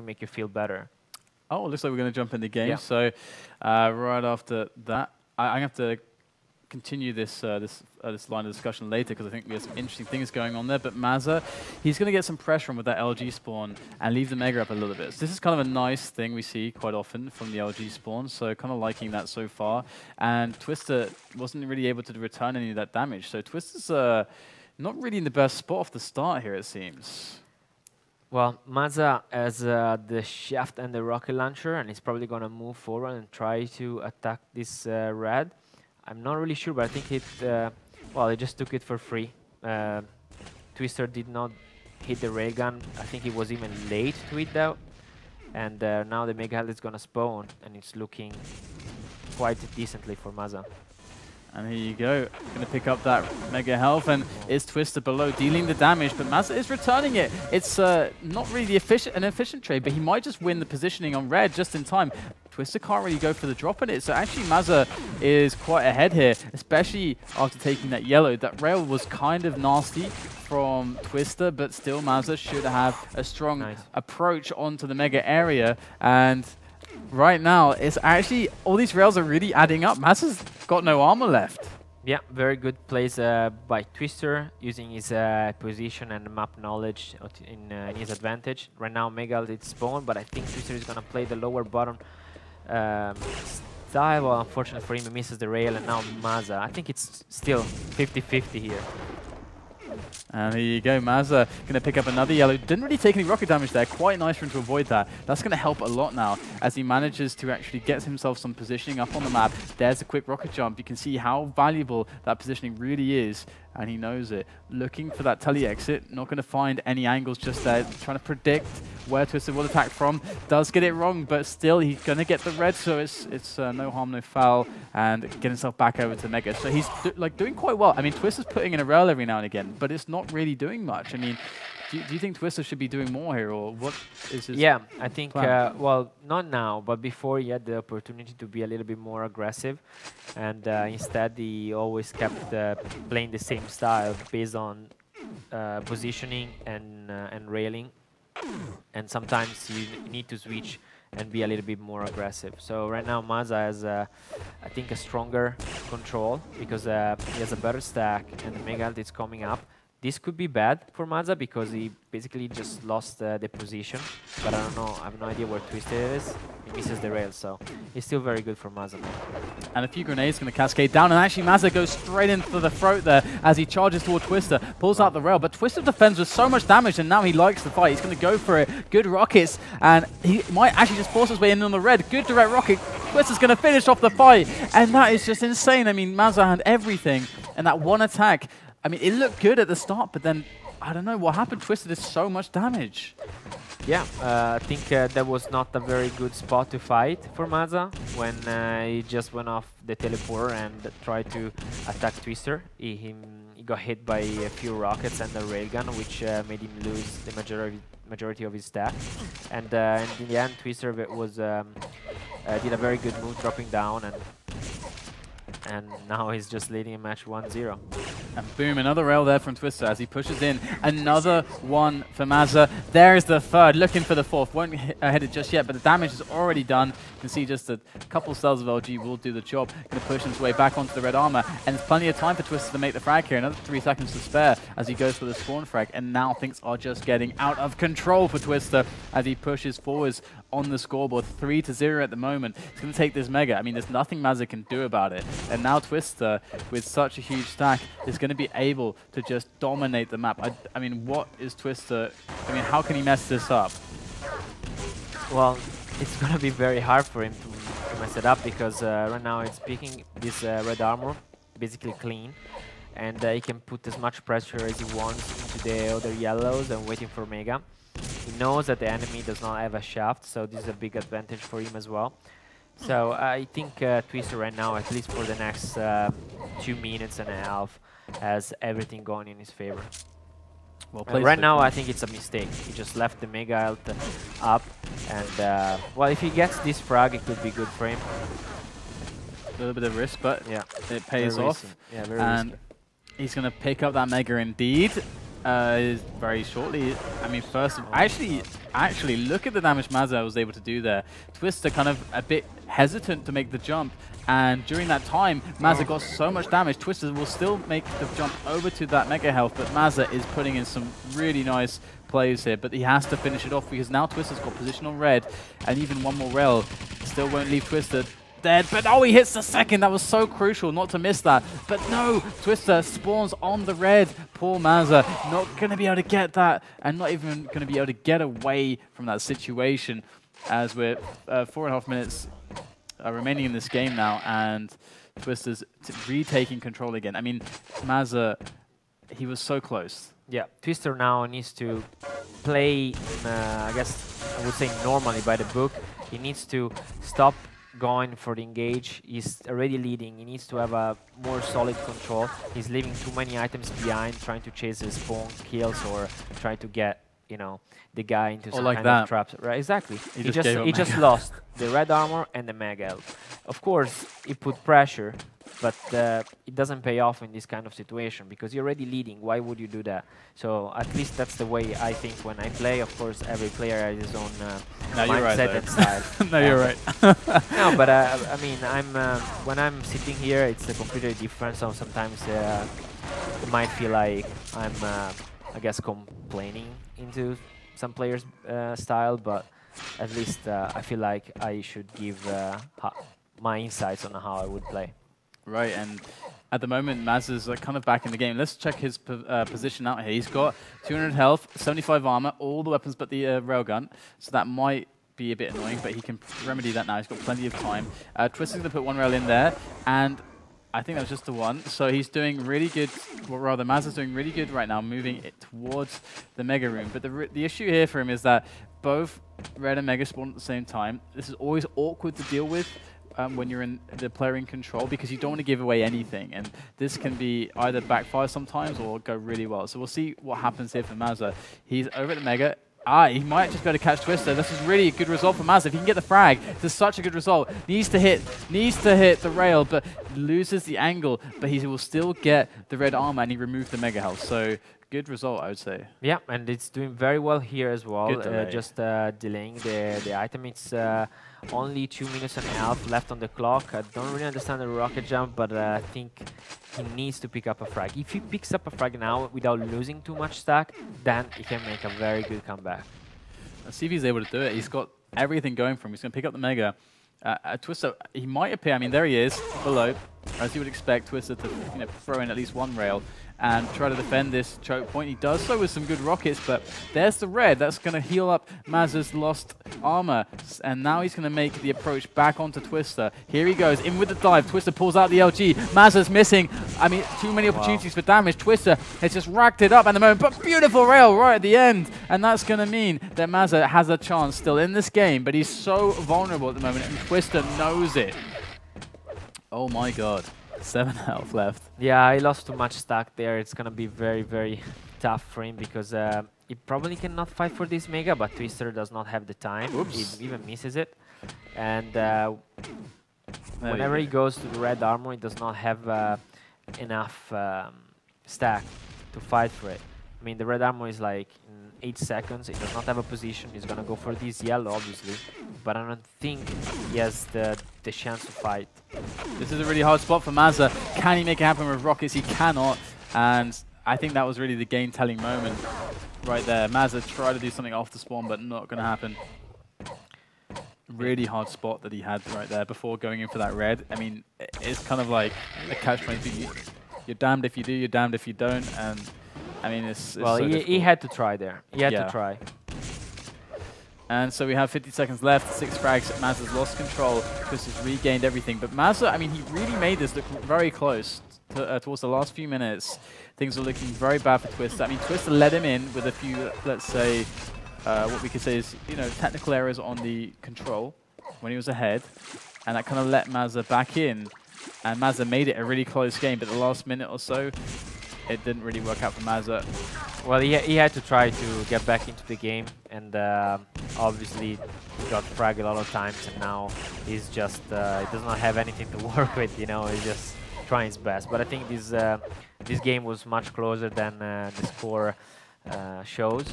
make you feel better. Oh, it looks like we're going to jump in the game. Yeah. So right after that, I'm going to have to continue this this line of discussion later because I think we have some interesting things going on there. But Maza, he's going to get some pressure on with that LG spawn and leave the Mega up a little bit. So this is kind of a nice thing we see quite often from the LG spawn. So kind of liking that so far. And Twister wasn't really able to return any of that damage. So Twister's not really in the best spot off the start here, it seems. Well, Maza has the shaft and the rocket launcher, and he's probably going to move forward and try to attack this red. I'm not really sure, but I think well, he just took it for free. Twister did not hit the railgun. I think he was even late to hit that. And now the Mega Health is going to spawn, and it's looking quite decently for Maza. And here you go, going to pick up that Mega Health, and is Twister below, dealing the damage, but Maza is returning it. It's not really an efficient trade, but he might just win the positioning on red just in time. Twister can't really go for the drop on it, so actually Maza is quite ahead here, especially after taking that yellow. That rail was kind of nasty from Twister, but still Maza should have a strong approach onto the Mega area, and right now, it's actually, all these rails are really adding up. Maza's got no armor left. Yeah, very good plays by Twister, using his position and map knowledge in his advantage. Right now, Mega is spawned, but I think Twister is going to play the lower bottom style. Well, unfortunately for him, he misses the rail, and now Maza. I think it's still 50-50 here. And here you go, Maza going to pick up another yellow. Didn't really take any rocket damage there. Quite nice for him to avoid that. That's going to help a lot now as he manages to actually get himself some positioning up on the map. There's a quick rocket jump. You can see how valuable that positioning really is, and he knows it. Looking for that tele exit. Not going to find any angles just there. Trying to predict where Twister will attack from. Does get it wrong, but still he's going to get the red, so it's no harm, no foul, and get himself back over to Mega. So he's doing quite well. I mean, Twister's putting in a rail every now and again, but it's not really doing much. I mean, do you think Twister should be doing more here, or what is his Yeah, I think, well, not now, but before he had the opportunity to be a little bit more aggressive, and instead he always kept playing the same style based on positioning and railing. And sometimes you need to switch and be a little bit more aggressive. So right now Maza has, I think, a stronger control because he has a better stack and the Mega Health is coming up. This could be bad for Maza because he basically just lost the position. But I don't know, I have no idea where Twister is. He misses the rail, so it's still very good for Maza. And a few grenades going to cascade down, and actually Maza goes straight into the throat there as he charges toward Twister, pulls out the rail, but Twister defends with so much damage, and now he likes the fight. He's going to go for it. Good rockets, and he might actually just force his way in on the red. Good direct rocket. Twister's going to finish off the fight, and that is just insane. I mean, Maza had everything, and that one attack, I mean, it looked good at the start, but then, I don't know what happened. Twister did so much damage. Yeah, I think that was not a very good spot to fight for Maza when he just went off the teleporter and tried to attack Twister. He got hit by a few rockets and a railgun, which made him lose the majority of his stack. And in the end, Twister was did a very good move, dropping down, and now he's just leading a match 1-0. And boom, another rail there from Twister as he pushes in. Another one for Maza. There is the third, looking for the fourth. Won't hit it just yet, but the damage is already done. You can see just a couple cells of LG will do the job. Going to push his way back onto the red armor. And there's plenty of time for Twister to make the frag here. Another 3 seconds to spare as he goes for the spawn frag. And now things are just getting out of control for Twister as he pushes forwards on the scoreboard. 3-0 at the moment. He's going to take this Mega. I mean, there's nothing Maza can do about it. And now Twister, with such a huge stack, is going to be able to just dominate the map. I mean, what is Twister? I mean, how can he mess this up? Well, it's going to be very hard for him to mess it up because right now it's picking this red armor basically clean, and he can put as much pressure as he wants into the other yellows and waiting for Mega. He knows that the enemy does not have a shaft, so this is a big advantage for him as well. So I think Twister right now, at least for the next 2 minutes and a half, has everything going in his favor. Well, right now, I think it's a mistake. He just left the Mega Health up, and well, if he gets this frag, it could be good for him. A little bit of risk, but yeah, it pays off. Yeah, very and risky. He's going to pick up that Mega indeed. very shortly. I mean, first, actually, look at the damage maza was able to do there. Twister kind of a bit hesitant to make the jump, and during that time, maza got so much damage. Twister will still make the jump over to that mega health, but maza is putting in some really nice plays here, but he has to finish it off because now Twister's got position on red, and even one more rail still won't leave Twister dead. But oh, he hits the second. That was so crucial not to miss that. But no, Twister spawns on the red. Poor maza, not going to be able to get that, and not even going to be able to get away from that situation, as we're 4.5 minutes remaining in this game now, and Twister's retaking control again. I mean, maza, he was so close. Yeah, Twister now needs to play, I guess I would say normally by the book. He needs to stop going for the engage. He's already leading. He needs to have a more solid control. He's leaving too many items behind, trying to chase his spawn kills or trying to get, you know, the guy into some kind of traps. Right, exactly. He just lost the red armor and the mega health. Of course, he put pressure, but it doesn't pay off in this kind of situation because you're already leading. Why would you do that? So at least that's the way I think when I play. Of course, every player has his own mindset and style. No, you're right. No, but I mean, when I'm sitting here, it's completely different. So sometimes it might feel like I'm, I guess, complaining into some players' style, but at least I feel like I should give my insights on how I would play. Right, and at the moment, Maz is kind of back in the game. Let's check his position out here. He's got 200 health, 75 armor, all the weapons but the railgun, so that might be a bit annoying, but he can remedy that now. He's got plenty of time. Twister's going to put one rail in there, and I think that was just the one. So he's doing really good, well, rather, Maz is doing really good right now, moving it towards the Mega Room. But the issue here for him is that both Red and Mega spawn at the same time. This is always awkward to deal with when you're in the player in control, because you don't want to give away anything. And this can be either backfire sometimes or go really well. So we'll see what happens here for Maza. He's over at the Mega. He might just be able to catch Twister. This is really a good result for Maza. If he can get the frag, this is such a good result. Needs to hit the rail, but loses the angle. But he will still get the red armor, and he removed the Mega health. So good result, I would say. Yeah, and it's doing very well here as well. Just delaying the item. It's only 2 minutes and a half left on the clock. I don't really understand the rocket jump, but I think he needs to pick up a frag. If he picks up a frag now without losing too much stack, then he can make a very good comeback. Let's see if he's able to do it. He's got everything going for him. He's going to pick up the Mega. Twister, he might appear. I mean, there he is, below. As you would expect, Twister to throw in at least one rail and try to defend this choke point. He does so with some good rockets, but there's the red. That's going to heal up Maz's lost armor. And now he's going to make the approach back onto Twister. Here he goes, in with the dive. Twister pulls out the LG. Maz's missing. I mean, too many opportunities for damage. Twister has just racked it up at the moment, but beautiful rail right at the end. And that's going to mean that Maza has a chance still in this game, but he's so vulnerable at the moment, and Twister knows it. Oh my god. 7 health left. Yeah, he lost too much stack there. It's going to be very, very tough for him because he probably cannot fight for this Mega, but Twister does not have the time. Oops. He even misses it. And whenever he goes to the red armor, he does not have enough stack to fight for it. I mean, the red armor is like in 8 seconds. He does not have a position. He's going to go for this yellow, obviously. But I don't think he has the chance to fight. This is a really hard spot for Maza. Can he make it happen with rockets? He cannot. And I think that was really the game-telling moment right there. Maza tried to do something off the spawn, but not going to happen. Really hard spot that he had right there before going in for that red. I mean, it's kind of like a catch-22. You're damned if you do, you're damned if you don't. And I mean, it's well, so he had to try there. He had to try. And so we have 50 seconds left, 6 frags. Maza's lost control. Chris has regained everything. But Maza, I mean, he really made this look very close towards the last few minutes. Things are looking very bad for Twister. I mean, Twister let him in with a few, let's say, what we could say is, technical errors on the control when he was ahead. And that kind of let Maza back in. And Maza made it a really close game. But the last minute or so, it didn't really work out for Maza. Well, he had to try to get back into the game, and obviously he got fragged a lot of times, and now he's just he does not have anything to work with. He's just trying his best. But I think this this game was much closer than the score shows.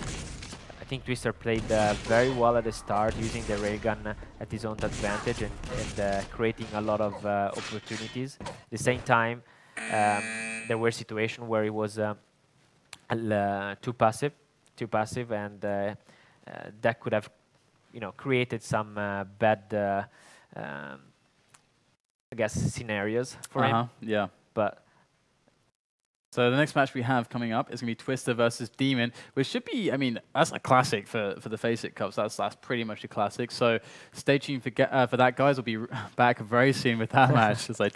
I think Twister played very well at the start, using the railgun at his own advantage and creating a lot of opportunities. At the same time, there were situations where he was too passive, and that could have, created some bad, I guess, scenarios for him. Yeah. But so the next match we have coming up is going to be Twister versus Demon, which should be, I mean, that's a classic for the FACEIT Cups. That's pretty much a classic. So stay tuned for that, guys. We'll be back very soon with that match as I